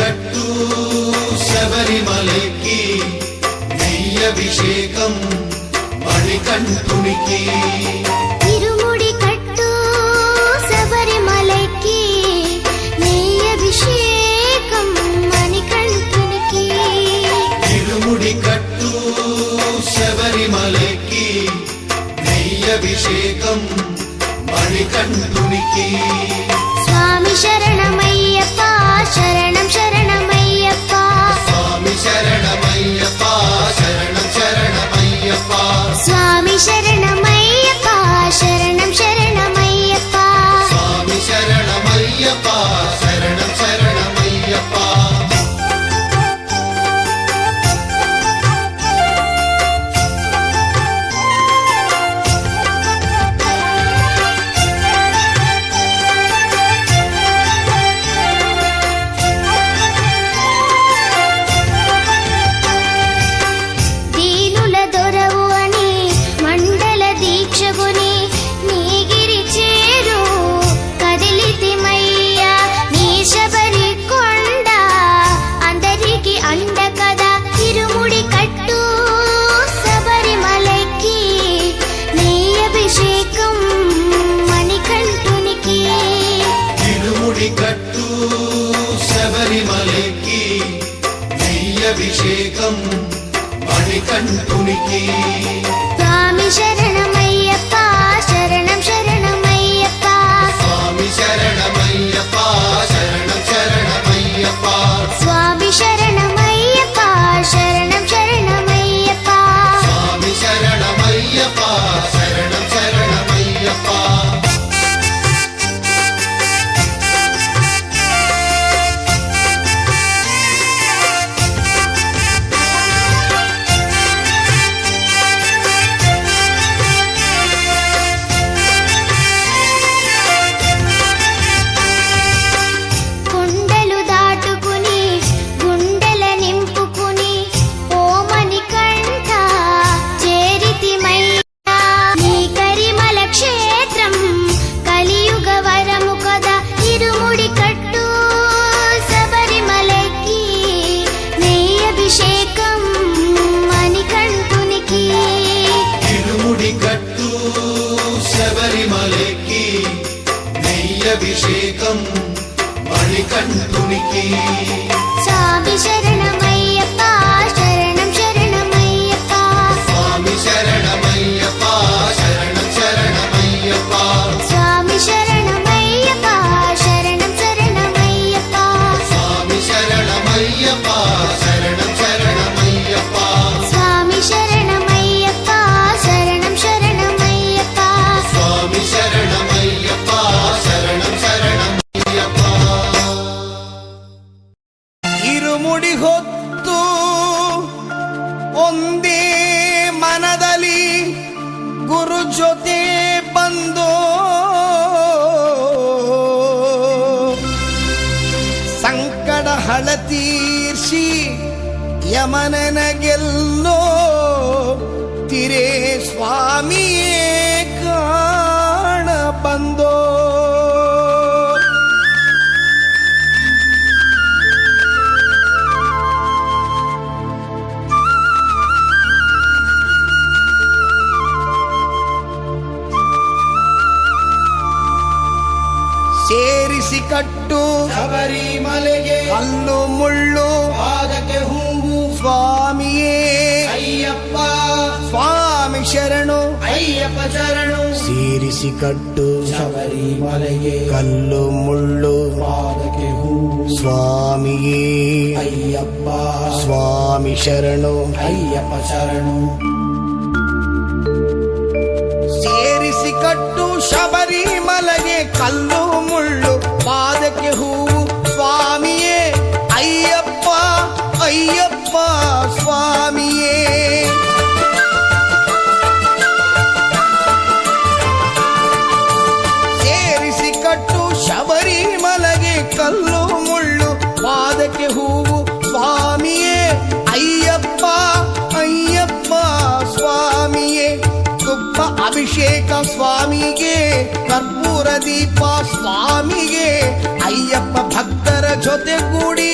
కట్టు శబరిమలకి నెయ్యభిషేకం మణికంఠునికి తిరుముడి కట్టు శబరిమలకి నెయ్యభిషేకం మణికంఠునికి తిరుముడి కట్టు శబరిమలకి నెయ్యభిషేకం మణికంఠునికి స్వామి శరణమయ్యప్ప శరణం శరణమయ్యప్ప స్వామి శరణమయ్యప్ప శరణం శరణమయ్యప్ప స్వామి శరణమయ్యప్ప శరణం శరణమయ్యప్ప స్వామి శరణమయ్యప్ప శరణం శరణమయ్యప్ప కట్టు శబరిమలకి నెయ్యభిషేకం మణికంఠునికి స్వామి శరణమయ్యప్ప శరణం శరణమయ్యప్ప స్వామి శరణమయ్యప్ప శరణం శరణమయ్యప్ప స్వామి శరణమయ్యప్ప శరణం శరణమయ్యప్ప స్వామి శరణమయ్యప్ప శరణం శరణమయ్యప్ప శబరిమలకి నెయ్యభిషేకం మణికంఠునికి స్వామి శరణమయ్యప్ప శరణం శరణమయ్యప్ప స్వామి శరణమయ్యప్ప శరణం శరణమయ్యప్ప స్వామి శరణమయ్యప్ప శరణం శరణమయ్యప్ప స్వామి శరణమయ్యప్ప శరణం శరణమయ్యప్ప స్వామి శరణమయ్యప్ప శరణం శరణమయ్యప్ప స్వామి శరణమయ్యప్ప శరణం శరణమయ్యప్ప ಇರುಮುಡಿ ಹೊತ್ತು ಒಂದೇ ಮನದಲ್ಲಿ ಗುರು ಜೊತೆ ಬಂದು ಸಂಕಟ ಹಳತೀರ್ಸಿ ಯಮನನ ಗೆಲ್ಲೋ ತಿರೇ ಸ್ವಾಮಿಯೇ ಕಾಣ ಬಂದೋ ಸೇರಿಸಿ ಕಟ್ಟು ಶಬರಿಮಲೆಗೆ ಕಲ್ಲು ಮುಳ್ಳು ಪಾದಕ್ಕೆ ಹೂವು ಸ್ವಾಮಿಯೇ ಅಯ್ಯಪ್ಪ ಸ್ವಾಮಿ ಶರಣು ಅಯ್ಯಪ್ಪ ಶರಣು ಸೇರಿಸಿ ಕಟ್ಟು ಶಬರಿಮಲೆಗೆ ಕಲ್ಲು ಮುಳ್ಳು ಪಾದಕ್ಕೆ ಹೂವು ಸ್ವಾಮಿಯೇ ಅಯ್ಯಪ್ಪ ಸ್ವಾಮಿ ಶರಣು ಅಯ್ಯಪ್ಪ ಶರಣು ಸೇರಿಸಿ ಕಟ್ಟು ಶಬರಿಮಲೆಗೆ ಕಲ್ಲು ಮುಳ್ಳು ಪಾದಕ್ಕೆ ಹೂವು ಸ್ವಾಮಿಯೇ ಅಯ್ಯಪ್ಪ ಅಯ್ಯಪ್ಪ ಸ್ವಾಮಿಯೇ ಸೇರಿಸಿ ಕಟ್ಟು ಶಬರಿಮಲೆಗೆ ಕಲ್ಲು ಮುಳ್ಳು ಪಾದಕ್ಕೆ ಹೂವು ಸ್ವಾಮಿಯೇ ಅಯ್ಯಪ್ಪ ಅಯ್ಯಪ್ಪ ಸ್ವಾಮಿಯೇ ತುಪ್ಪ ಅಭಿಷೇಕ ಸ್ವಾಮಿಗೆ, ಕರ್ಪೂರ ದೀಪ ಸ್ವಾಮಿಗೆ, ಅಯ್ಯಪ್ಪ ಭಕ್ತರ ಜೊತೆಗೂಡಿ